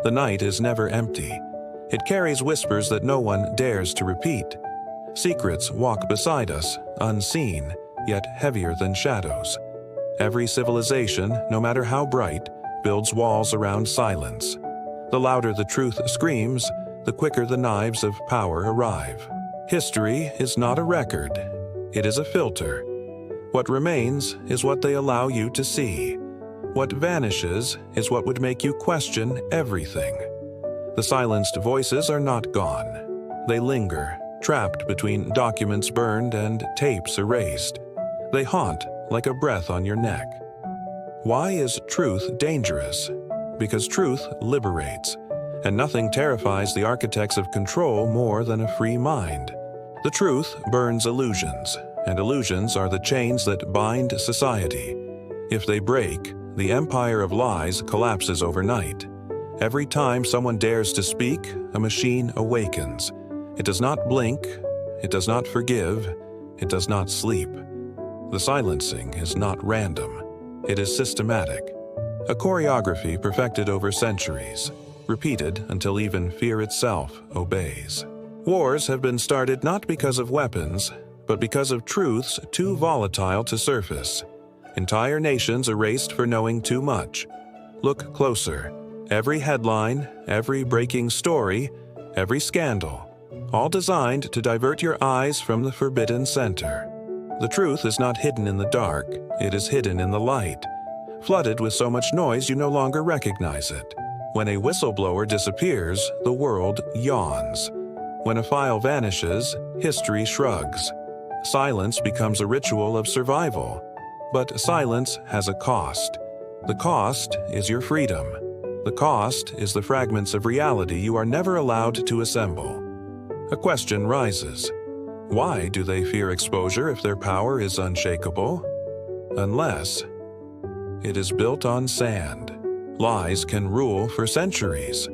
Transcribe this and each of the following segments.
The night is never empty. It carries whispers that no one dares to repeat. Secrets walk beside us, unseen, yet heavier than shadows. Every civilization, no matter how bright, builds walls around silence. The louder the truth screams, the quicker the knives of power arrive. History is not a record. It is a filter. What remains is what they allow you to see. What vanishes is what would make you question everything. The silenced voices are not gone. They linger, trapped between documents burned and tapes erased. They haunt like a breath on your neck. Why is truth dangerous? Because truth liberates, and nothing terrifies the architects of control more than a free mind. The truth burns illusions, and illusions are the chains that bind society. If they break, the empire of lies collapses overnight. Every time someone dares to speak, a machine awakens. It does not blink, it does not forgive, it does not sleep. The silencing is not random. It is systematic. A choreography perfected over centuries, repeated until even fear itself obeys. Wars have been started not because of weapons, but because of truths too volatile to surface. Entire nations erased for knowing too much. Look closer. Every headline, every breaking story, every scandal, all designed to divert your eyes from the forbidden center. The truth is not hidden in the dark, it is hidden in the light, flooded with so much noise you no longer recognize it. When a whistleblower disappears, the world yawns. When a file vanishes, history shrugs. Silence becomes a ritual of survival. But silence has a cost. The cost is your freedom. The cost is the fragments of reality you are never allowed to assemble. A question rises. Why do they fear exposure if their power is unshakable? Unless it is built on sand. Lies can rule for centuries.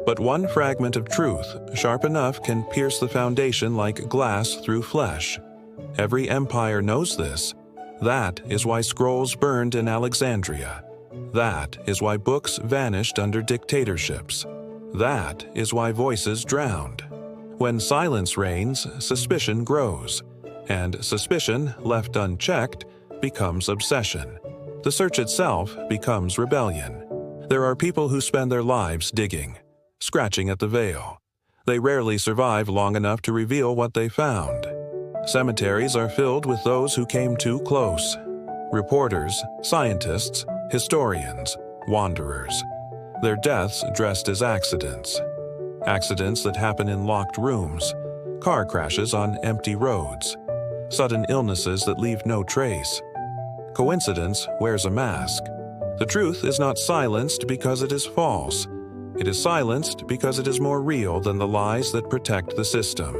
But one fragment of truth, sharp enough, can pierce the foundation like glass through flesh. Every empire knows this. That is why scrolls burned in Alexandria. That is why books vanished under dictatorships. That is why voices drowned. When silence reigns, suspicion grows. And suspicion, left unchecked, becomes obsession. The search itself becomes rebellion. There are people who spend their lives digging, scratching at the veil. They rarely survive long enough to reveal what they found. Cemeteries are filled with those who came too close. Reporters, scientists, historians, wanderers. Their deaths dressed as accidents. Accidents that happen in locked rooms, car crashes on empty roads, sudden illnesses that leave no trace. Coincidence wears a mask. The truth is not silenced because it is false. It is silenced because it is more real than the lies that protect the system.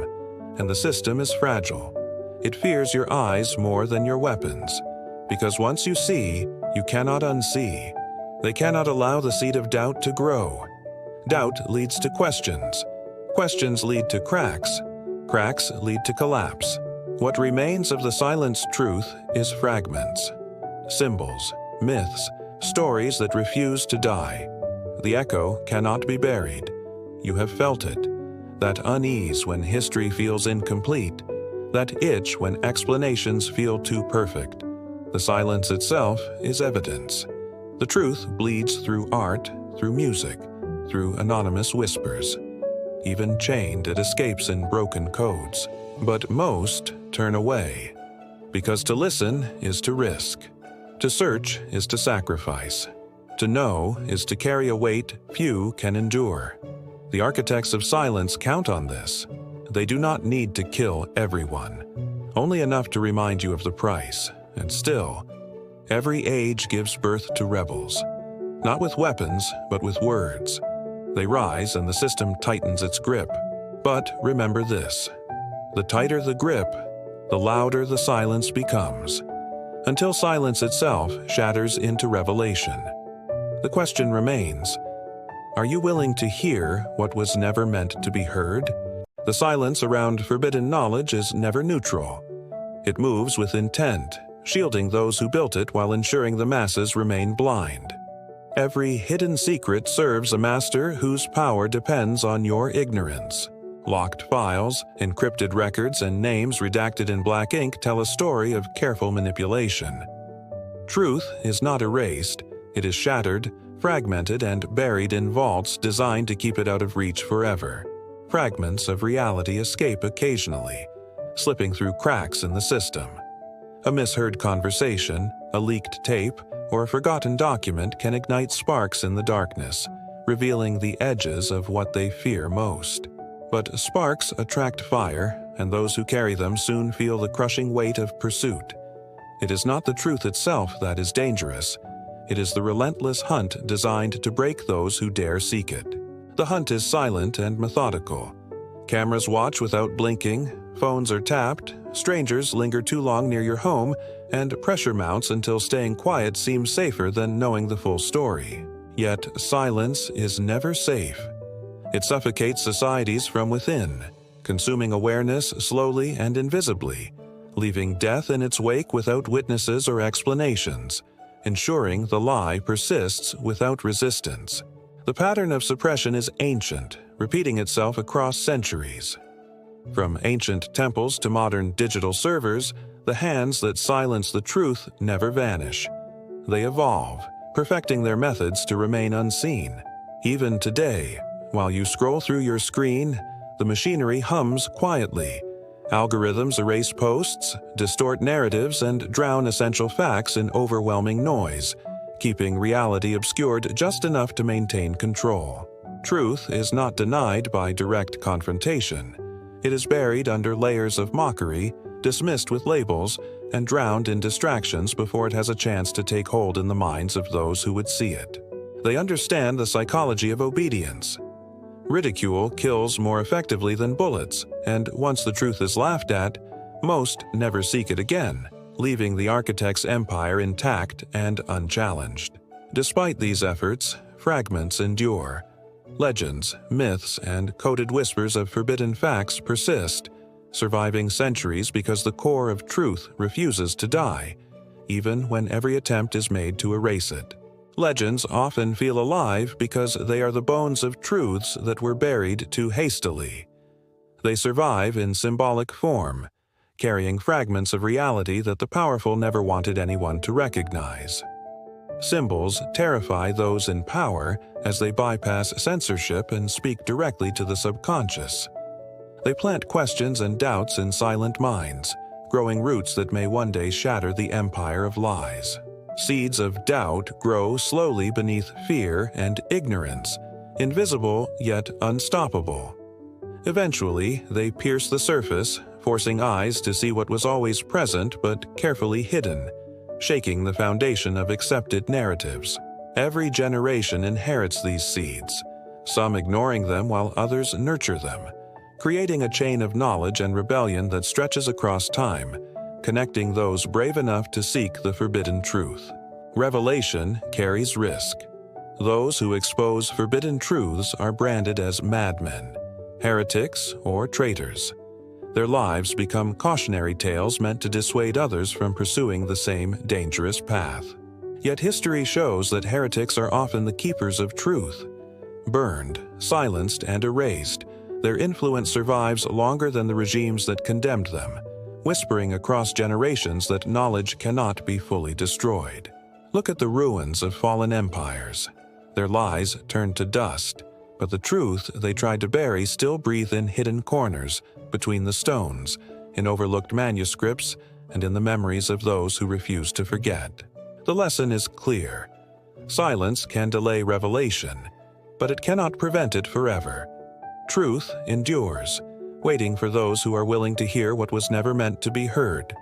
And the system is fragile. It fears your eyes more than your weapons. Because once you see, you cannot unsee. They cannot allow the seed of doubt to grow. Doubt leads to questions. Questions lead to cracks. Cracks lead to collapse. What remains of the silenced truth is fragments. Symbols, myths, stories that refuse to die. The echo cannot be buried. You have felt it. That unease when history feels incomplete. That itch when explanations feel too perfect. The silence itself is evidence. The truth bleeds through art, through music, through anonymous whispers. Even chained, it escapes in broken codes. But most turn away. Because to listen is to risk. To search is to sacrifice. To know is to carry a weight few can endure. The architects of silence count on this. They do not need to kill everyone, only enough to remind you of the price. And still, every age gives birth to rebels. Not with weapons, but with words. They rise and the system tightens its grip. But remember this. The tighter the grip, the louder the silence becomes. Until silence itself shatters into revelation. The question remains, are you willing to hear what was never meant to be heard? The silence around forbidden knowledge is never neutral. It moves with intent, shielding those who built it while ensuring the masses remain blind. Every hidden secret serves a master whose power depends on your ignorance. Locked files, encrypted records, and names redacted in black ink tell a story of careful manipulation. Truth is not erased, it is shattered, fragmented, and buried in vaults designed to keep it out of reach forever. Fragments of reality escape occasionally, slipping through cracks in the system. A misheard conversation, a leaked tape, or a forgotten document can ignite sparks in the darkness, revealing the edges of what they fear most. But sparks attract fire, and those who carry them soon feel the crushing weight of pursuit. It is not the truth itself that is dangerous. It is the relentless hunt designed to break those who dare seek it. The hunt is silent and methodical. Cameras watch without blinking, phones are tapped, strangers linger too long near your home, and pressure mounts until staying quiet seems safer than knowing the full story. Yet silence is never safe. It suffocates societies from within, consuming awareness slowly and invisibly, leaving death in its wake without witnesses or explanations, ensuring the lie persists without resistance. The pattern of suppression is ancient, repeating itself across centuries. From ancient temples to modern digital servers, the hands that silence the truth never vanish. They evolve, perfecting their methods to remain unseen. Even today, while you scroll through your screen, the machinery hums quietly. Algorithms erase posts, distort narratives, and drown essential facts in overwhelming noise, keeping reality obscured just enough to maintain control. Truth is not denied by direct confrontation. It is buried under layers of mockery, dismissed with labels, and drowned in distractions before it has a chance to take hold in the minds of those who would see it. They understand the psychology of obedience. Ridicule kills more effectively than bullets, and once the truth is laughed at, most never seek it again, leaving the architect's empire intact and unchallenged. Despite these efforts, fragments endure. Legends, myths, and coded whispers of forbidden facts persist, surviving centuries because the core of truth refuses to die, even when every attempt is made to erase it. Legends often feel alive because they are the bones of truths that were buried too hastily. They survive in symbolic form, carrying fragments of reality that the powerful never wanted anyone to recognize. Symbols terrify those in power as they bypass censorship and speak directly to the subconscious. They plant questions and doubts in silent minds, growing roots that may one day shatter the empire of lies. Seeds of doubt grow slowly beneath fear and ignorance, invisible yet unstoppable. Eventually, they pierce the surface, forcing eyes to see what was always present but carefully hidden, shaking the foundation of accepted narratives. Every generation inherits these seeds, some ignoring them while others nurture them, creating a chain of knowledge and rebellion that stretches across time, connecting those brave enough to seek the forbidden truth. Revelation carries risk. Those who expose forbidden truths are branded as madmen, heretics, or traitors. Their lives become cautionary tales meant to dissuade others from pursuing the same dangerous path. Yet history shows that heretics are often the keepers of truth. Burned, silenced, and erased, their influence survives longer than the regimes that condemned them, whispering across generations that knowledge cannot be fully destroyed. Look at the ruins of fallen empires. Their lies turned to dust, but the truth they tried to bury still breathes in hidden corners, between the stones, in overlooked manuscripts, and in the memories of those who refuse to forget. The lesson is clear. Silence can delay revelation, but it cannot prevent it forever. Truth endures, waiting for those who are willing to hear what was never meant to be heard,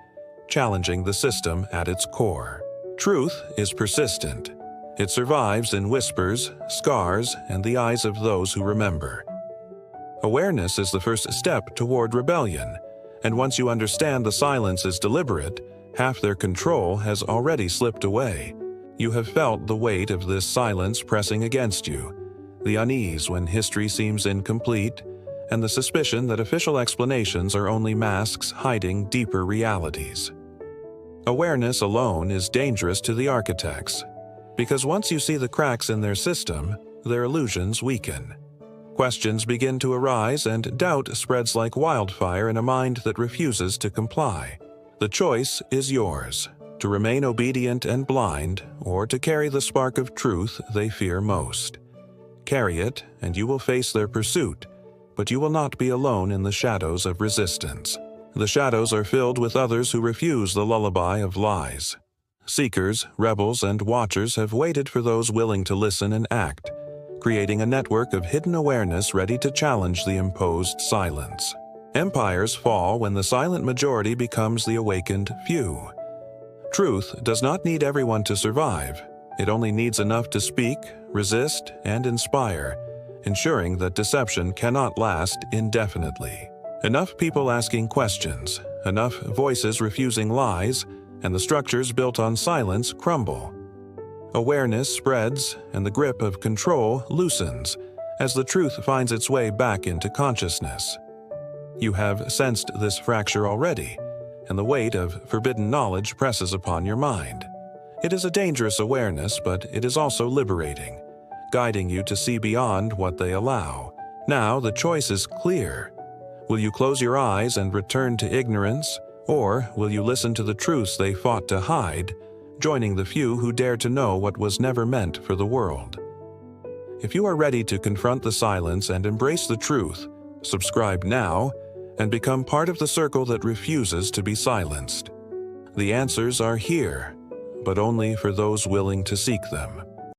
challenging the system at its core. Truth is persistent. It survives in whispers, scars, and the eyes of those who remember. Awareness is the first step toward rebellion, and once you understand the silence is deliberate, half their control has already slipped away. You have felt the weight of this silence pressing against you, the unease when history seems incomplete, and the suspicion that official explanations are only masks hiding deeper realities. Awareness alone is dangerous to the architects. Because once you see the cracks in their system, their illusions weaken. Questions begin to arise and doubt spreads like wildfire in a mind that refuses to comply. The choice is yours, to remain obedient and blind, or to carry the spark of truth they fear most. Carry it, and you will face their pursuit, but you will not be alone in the shadows of resistance. The shadows are filled with others who refuse the lullaby of lies. Seekers, rebels, and watchers have waited for those willing to listen and act, creating a network of hidden awareness ready to challenge the imposed silence. Empires fall when the silent majority becomes the awakened few. Truth does not need everyone to survive. It only needs enough to speak, resist, and inspire, ensuring that deception cannot last indefinitely. Enough people asking questions, enough voices refusing lies, and the structures built on silence crumble. Awareness spreads, and the grip of control loosens as the truth finds its way back into consciousness. You have sensed this fracture already, and the weight of forbidden knowledge presses upon your mind. It is a dangerous awareness, but it is also liberating, guiding you to see beyond what they allow. Now the choice is clear. Will you close your eyes and return to ignorance, or will you listen to the truths they fought to hide, joining the few who dare to know what was never meant for the world? If you are ready to confront the silence and embrace the truth, subscribe now and become part of the circle that refuses to be silenced. The answers are here, but only for those willing to seek them.